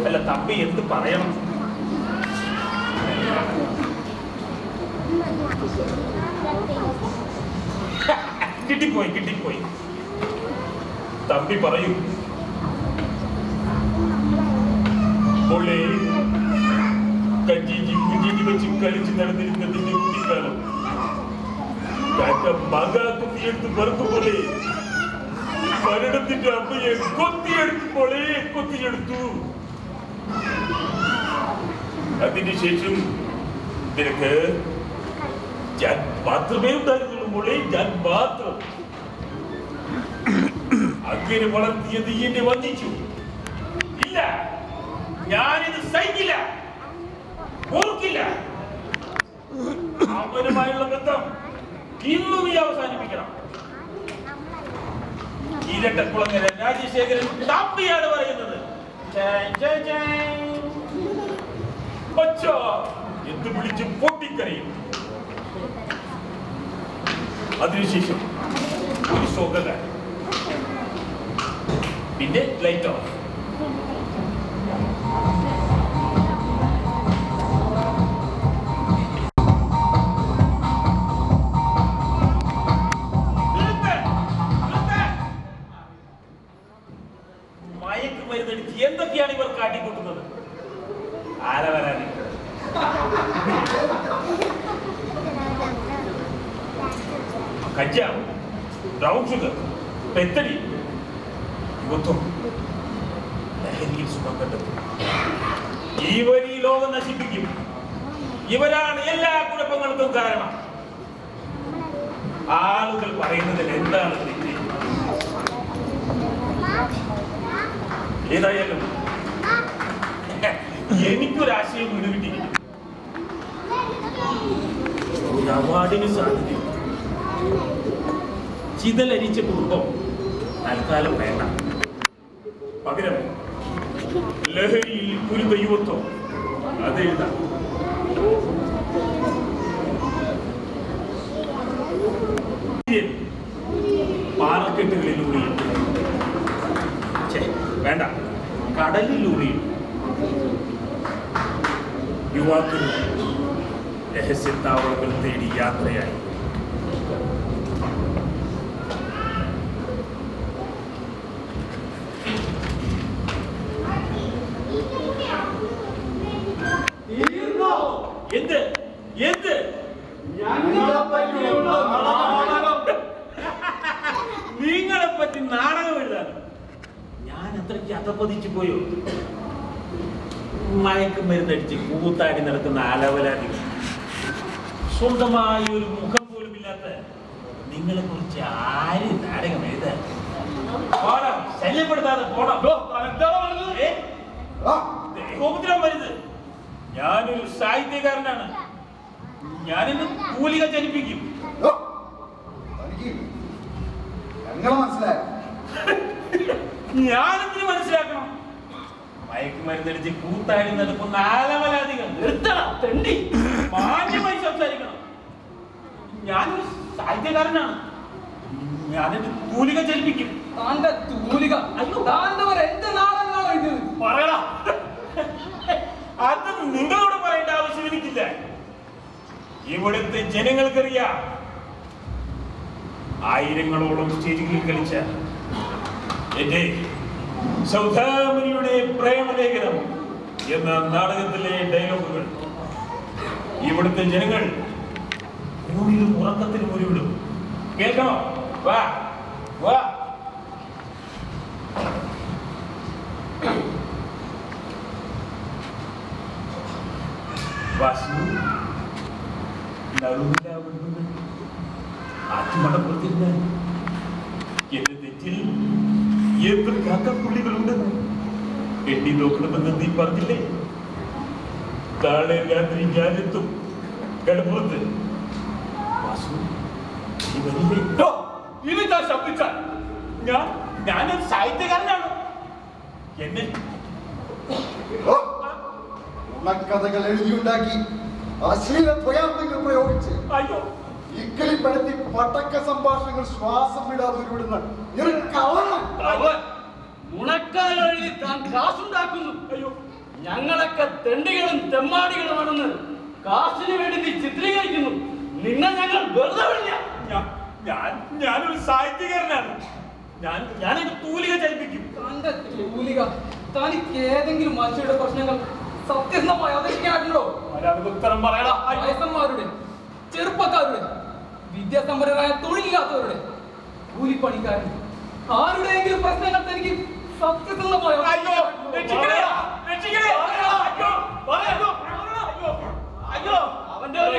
അല്ല തമ്പി എന്ത് പറയണം? കിട്ടിപ്പോയി. തമ്പി പറയൂ. മോളെ, കഞ്ചിഞ്ചി കുഞ്ചിഞ്ചി വെച്ച് കളിച്ച് നടന്നിരുന്നതിന്റെ കുട്ടിക്കാലം മക കുത്തിയെടുത്ത് വെറുത്തുപോലെ മരണത്തിന്റെ അമ്മയെ കൊത്തിയെടുത്തു. അതിനുശേഷം നിനക്ക് ഞാൻ മാത്രമേ ഉണ്ടായിരുന്നുള്ളൂ മോളെ, ഞാൻ മാത്രം. അങ്ങനെ വളർത്തിയത് എന്നെ വഞ്ചിച്ചു. ഇല്ല, ഞാനിത് സഹിക്കില്ല, ഓർക്കില്ല. അവനുമായുള്ള ബന്ധം ഇന്ന് നീ അവസാനിപ്പിക്കണം. ഇരട്ടക്കുളങ്ങര രാജശേഖരൻ തമ്പിയാണ് പറയുന്നത്. എന്ത് വിളിച്ച് പൊട്ടിക്കരയും. അതിനുശേഷം ഒരു ശോകകാരൻ, പിന്നെ ലൈറ്റ് ഓഫ്. മയക്കുമരുന്നടിച്ച് എന്തൊക്കെയാണ് ഇവർ കാട്ടിക്കൂട്ടുന്നത്? ആര വരാന്? കഞ്ചാവ്, ബ്രൗൺ ഷുഗർ, പെത്തടി, യുവത്വം, ലഹരിയിൽ സുഖം കണ്ടെത്തും. ഇവർ ഈ ലോകം നശിപ്പിക്കും. ഇവരാണ് എല്ലാ കുഴപ്പങ്ങൾക്കും കാരണം. ആളുകൾ പറയുന്നതിൽ എന്താണ് തെറ്റ്? ഏതായാലും എനിക്കൊരാശയം വീടുകിട്ടിയിരിക്കും. ഒരു അവാർഡിന് സാധ്യത. ചിതലരിച്ച കുടുംബം തൽക്കാലം വേണ്ട. പകരം ലഹരിയിൽ ഒരു ദൈവത്വം അതെഴുതാം. പാറക്കെട്ടുകളിലൂടെ വേണ്ട, കടലിലൂടെ യുവാക്കൾ രഹസ്യത്താവളങ്ങൾ തേടി യാത്രയായി. എന്ത് എന്ത് നിങ്ങളെ പറ്റി നാടകം എഴുതാൻ ഞാൻ അത്രയ്ക്ക് അധപ്പതിച്ചു പോയോ? മയക്കുമരുന്നടിച്ച് കൂത്താടി നടക്കുന്ന അലവലാദികൾ, സ്വന്തമായി ഒരു മുഖം പോലും ഇല്ലാത്ത നിങ്ങളെ കുറിച്ച് ആര് നാടകം എഴുതാൻ? പോണം, ശല്യപ്പെടുത്താതെ പോണം. ദേഹോപദ്രവം വരുത്. ഞാനൊരു സാഹിത്യകാരനാണ്. ഞാനിന്ന് കൂലിക ചലിപ്പിക്കും. ഞാനെന്തിനു മനസ്സിലാക്കണം? മയക്കുമരുന്നടിച്ച് കൂത്താടി നടക്കുന്ന ആലവലാദികൾ നിർത്തണം. തെണ്ടി മാന്യമായി സംസാരിക്കണം. ഞാനൊരു സാഹിത്യകാരനാണ്. ഞാനെന്റെ തൂലിക ചലിപ്പിക്കും. പറയണം. അത് നിങ്ങളോട് പറയേണ്ട ആവശ്യം എനിക്കില്ല. ഇവിടുത്തെ ജനങ്ങൾക്കറിയാം. ആയിരങ്ങളോളം സ്റ്റേജുകളിൽ കളിച്ച എന്റെ സൗദാമിനിയുടെ പ്രേമലേഖനം എന്ന നാടകത്തിലെ ഡയലോഗുകൾ ഇവിടുത്തെ ജനങ്ങൾ ഊണിലും ഉറക്കത്തിലും ഉരുവിടും. കേൾക്കണോ? വാ വാ. വാസു ആറ്റുമടപ്പുറത്തിരുന്ന് എന്റെ തെറ്റിൽ എത്ര കാക്കപ്പുള്ളികളുണ്ടെന്ന് എണ്ണി നോക്കണമെന്ന് നീ പറഞ്ഞില്ലേ? നാളെ രാത്രി ഞാനെത്തും കടപ്പുറത്ത്. വാസു ഇനി താൻ ശബ്ദിച്ചാൽ ഞാനൊരു സാഹിത്യകാരനാണ്. എന്നെ കഥകൾ എഴുതിയുണ്ടാക്കി അശ്ലീല പ്രയാസങ്ങൾ പ്രയോഗിച്ച് അയ്യോ ഇക്കളിപ്പെടുത്തി പടക്ക സംഭാഷണങ്ങൾ ശ്വാസം വിടാതെ ഉരുവിടുന്ന അയ്യോ ഞങ്ങളൊക്കെ തെണ്ടികളും തെമ്മാടികളുമാണെന്ന് കാശിന് വേണ്ടി നീ ചിത്രീകരിക്കുന്നു. നിന്നെ ഞങ്ങൾ വെറുതെ വിടില്ല. ഞാനൊരു സാഹിത്യകാരനാണ്. ഞാനൊരു തൂലിക ചലിപ്പിക്കും. തന്റെ തൂലിക തനിക്ക് ഏതെങ്കിലും മനുഷ്യരുടെ പ്രശ്നങ്ങൾ സത്യസന്ധമായി അവതരിക്കാറുണ്ടോ? ഉത്തരം പറയണ വയസ്സന്മാരുടെ, ചെറുപ്പക്കാരുടെ, വിദ്യാസമ്പന്നരായ തൊഴിലില്ലാത്തവരുടെ, കൂലിപ്പണിക്കാരുടെ ആരുടെയെങ്കിലും പ്രശ്നങ്ങൾ തനിക്ക് സത്യസന്ധമായി അവന്റെ ഒരു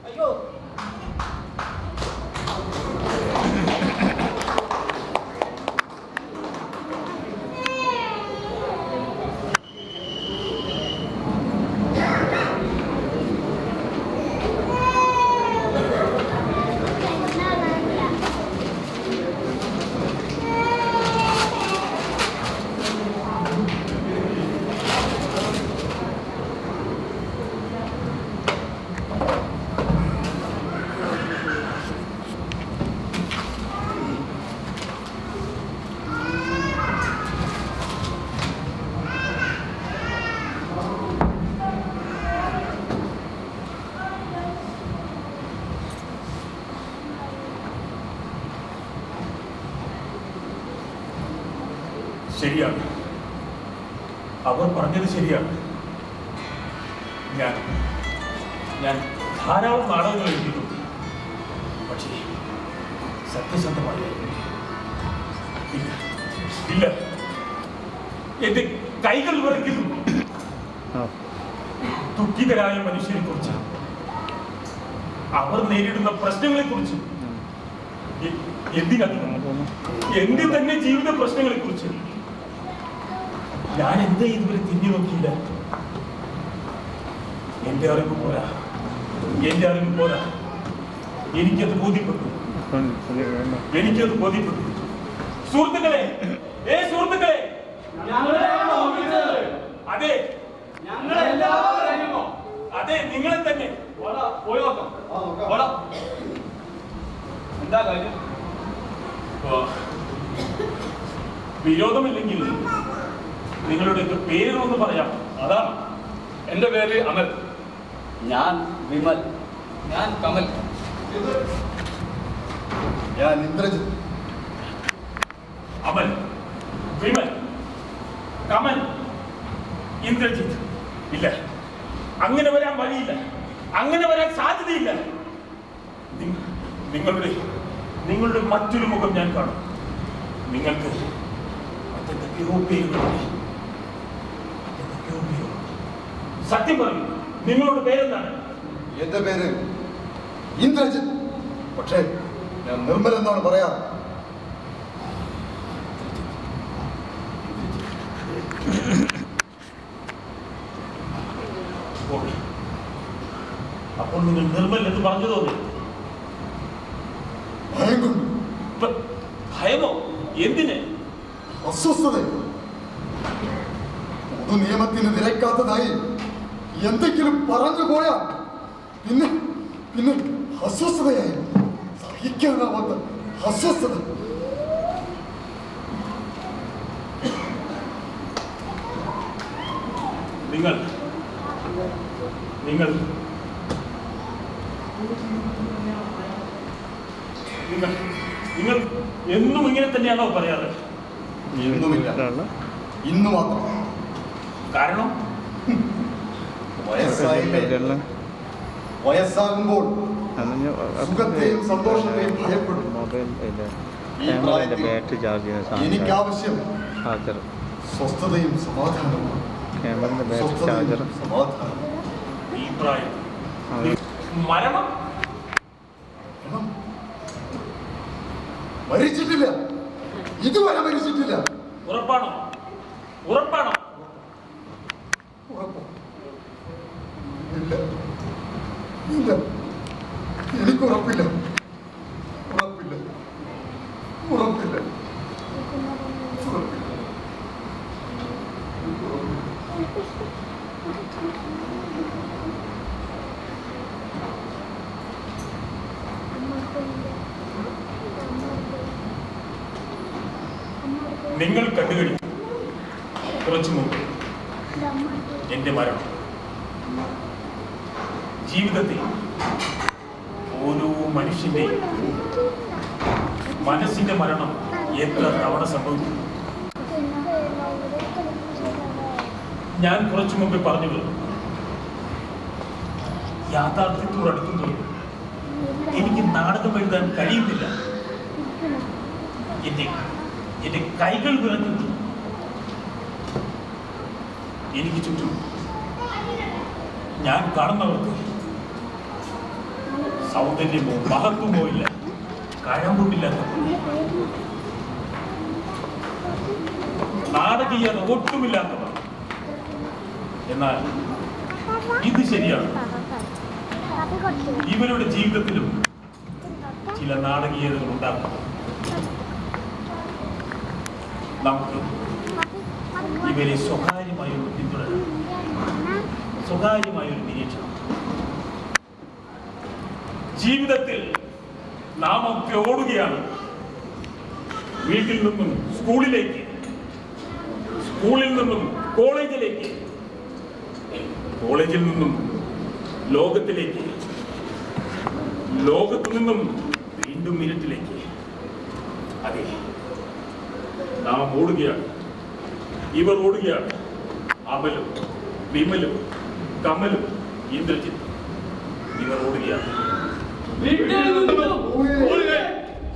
അയ്യോ ശരിയാണ്. അവർ പറഞ്ഞത് ശരിയാണ്. ഞാൻ ധാരാളം നാടകങ്ങൾ എഴുതിയിട്ടുണ്ട്. പക്ഷേ സത്യസന്ധമായ ഇല്ല. എന്റെ കൈകൾ വിറയ്ക്കുന്നു. ദുഃഖിതരായ മനുഷ്യരെ കുറിച്ച്, അവർ നേരിടുന്ന പ്രശ്നങ്ങളെ കുറിച്ച്, എന്റെ തന്നെ ജീവിത പ്രശ്നങ്ങളെ കുറിച്ച് ഞാൻ എന്താ ഇതുവരെ തിരിഞ്ഞു നോക്കിയില്ല. എന്റെ അറിവ് പോരാ. എനിക്കത് ബോധ്യപ്പെട്ടു. സുഹൃത്തുക്കളെ, സുഹൃത്തുക്കളെ, അതെ, അതെ, നിങ്ങളെ തന്നെ. എന്താ കാര്യം? വിരോധമില്ലെങ്കിൽ നിങ്ങളുടെ പേരുകളൊന്ന് പറയാം. അതാണ്. എന്റെ പേര് അമൽ. ഞാൻ വിമൽ. ഞാൻ കമൽ. ഞാൻ ഇന്ദ്രജിത്ത്. അമൽ, വിമൽ, കമൽ, ഇന്ദ്രജിത്ത്. ഇല്ല, അങ്ങനെ വരാൻ വഴിയില്ല. അങ്ങനെ വരാൻ സാധ്യതയില്ല. നിങ്ങളുടെ മറ്റൊരു മുഖം ഞാൻ കാണും. നിങ്ങൾക്ക് മറ്റെന്തൊക്കെയോ പേരുകളുണ്ട്. സത്യം പറയൂ, നിങ്ങളുടെ പേരെന്താണ്? എന്റെ പേര് ഇന്ദ്രജിത്ത്. പക്ഷേ ഞാൻ നിർമ്മൽ എന്നാണ് പറയാറ്. അപ്പോൾ നിങ്ങൾ നിർമ്മൽ എന്ന് പറഞ്ഞു തോന്നി. ഭയം കൊണ്ട്. ഭയമോ? എന്തിന്? അസ്വസ്ഥത. പൊതു നിയമത്തിന് നിരക്കാത്തതായി എന്തെങ്കിലും പറഞ്ഞു പോയാൽ പിന്നെ പിന്നെ അസ്വസ്ഥതയായി. സഹിക്കാനാവാത്ത അസ്വസ്ഥത. നിങ്ങൾ നിങ്ങൾ നിങ്ങൾ നിങ്ങൾ എന്നും ഇങ്ങനെ തന്നെയാണോ പറയാറ്? എന്നുമില്ല, ഇന്ന് മാത്രം. കാരണം വയസ്സാകുമ്പോൾ സുഖത്തെയും സന്തോഷത്തെയും ഭയപ്പെടും. എനിക്കാവശ്യം സ്വസ്ഥതയും സമാധാനവും. ഈ പ്രായം മരണം മരിച്ചിട്ടില്ല, ഇതുവരെ മരിച്ചിട്ടില്ല. ഉറപ്പാണോ? ഉറപ്പാണോ? ഉറപ്പോ? ഇല്ല, ഇല്ല, എനിക്ക് ഉറപ്പില്ല. ഉറപ്പില്ല, ഉറപ്പില്ല, ഉറപ്പില്ല. അമ്മ നിങ്ങൾ കണ്ടുകഴിഞ്ഞു കുറച്ചു മുമ്പ് എന്റെ മരണം. ജീവിതത്തിൽ ഓരോ മനുഷ്യന്റെയും മനസ്സിന്റെ മരണം എത്ര തവണ സംഭവിക്കും? ഞാൻ കുറച്ചു മുമ്പ് പറഞ്ഞു, യാഥാർത്ഥ്യത്തോടടുക്കുമ്പോൾ എനിക്ക് നാടകം എഴുതാൻ കഴിയുന്നില്ല. എന്റെ കൈകൾ വിറക്കുന്നു. എനിക്ക് ചുറ്റും ഞാൻ കാണുന്നവർക്ക് സൗന്ദര്യമോ മഹത്വമോ ഇല്ല, കഴമ്പുമില്ലാത്ത നാടകീയത ഒട്ടുമില്ലാത്തവർ. എന്നാൽ ഇത് ശരിയാണ്, ഇവരുടെ ജീവിതത്തിലും ചില നാടകീയതകൾ ഉണ്ടാകും. നമുക്ക് ഇവരെ സ്വകാര്യമായൊരു പിന്തുടരാം, സ്വകാര്യമായൊരു നിരീക്ഷണം. ജീവിതത്തിൽ നാം ഒക്കെ ഓടുകയാണ്. വീട്ടിൽ നിന്നും സ്കൂളിലേക്ക്, സ്കൂളിൽ നിന്നും കോളേജിലേക്ക്, കോളേജിൽ നിന്നും ലോകത്തിലേക്ക്, ലോകത്തു നിന്നും വീണ്ടും ഇരുട്ടിലേക്ക്. അതെ, നാം ഓടുകയാണ്, ഇവർ ഓടുകയാണ്. അമലും വിമലും കമലും ഇന്ദ്രജിത്ത് ഇവർ ഓടുകയാണ്. വീട്ടിൽ നിന്നും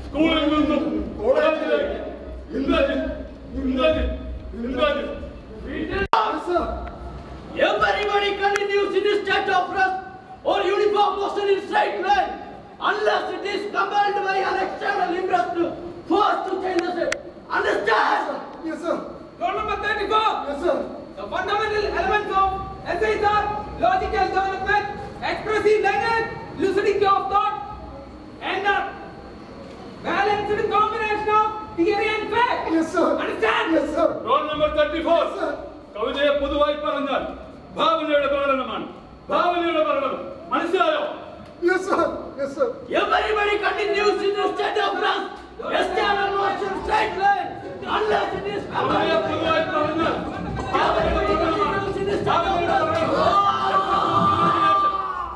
സ്കൂളിൽ നിന്നും കോളേജിലേക്ക്. Everybody continues in his state of rest or uniform motion in straight line unless it is compelled by an external interest forced to change the state. Understand? Yes, sir. Roll number 34. Yes, sir. The fundamental elements of essays are logical development, expressive language, lucidity of thought, and a balanced combination of theory and fact. Yes, sir. Understand? Yes, sir. Roll number 34. Yes, sir. കവിതയെ പൊതുവായി പറഞ്ഞാൽ ഭാവനയുടെ പ്രകടനമാണ്. ഭാവനയുടെ പ്രകടനം മനസ്സിലായോ? Yes, sir. Yes, sir. Everybody continues in the state of rest. External motion straight line unless it is കവിതയെ പൊതുവായി പറഞ്ഞാൽ everybody continues in the state of rest.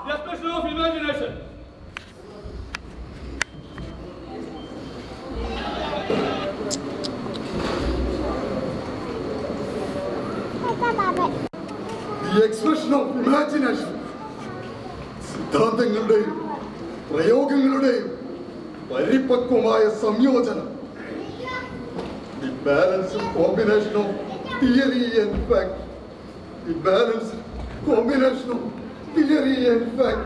The expression of imagination. The expression of imagination. സിദ്ധാന്തങ്ങളുടെയും പ്രയോഗങ്ങളുടെയും പരിപക്വമായ സംയോജനം. The balanced combination of theory and fact. The balanced combination of theory and fact.